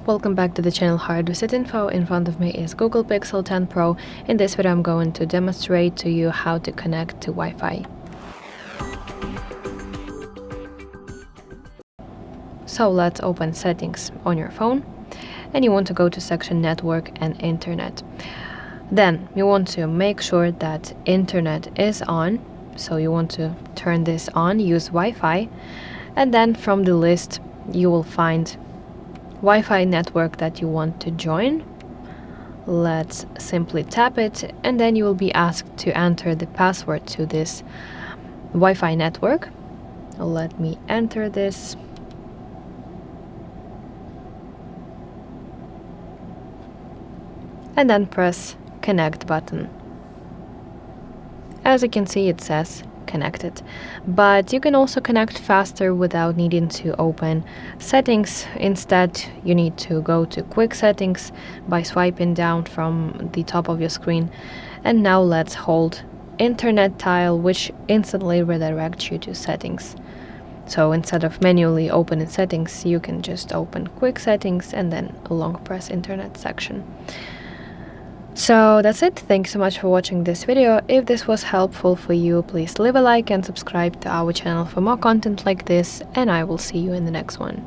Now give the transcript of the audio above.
Welcome back to the channel HardReset.Info. In front of me is Google Pixel 10 Pro. In this video I'm going to demonstrate to you how to connect to Wi-Fi. So let's open settings on your phone and you want to go to section network and internet. Then you want to make sure that internet is on. So you want to turn this on, use Wi-Fi, and then from the list you will find Wi-Fi network that you want to join. Let's simply tap it and then you will be asked to enter the password to this Wi-Fi network. Let me enter this. And then press connect button. As you can see, it says connected, but you can also connect faster without needing to open settings. Instead, you need to go to quick settings by swiping down from the top of your screen. And now let's hold internet tile, which instantly redirects you to settings. So instead of manually opening settings, you can just open quick settings and then long press internet section. So that's it. Thanks so much for watching this video. If this was helpful for you, please leave a like and subscribe to our channel for more content like this, and I will see you in the next one.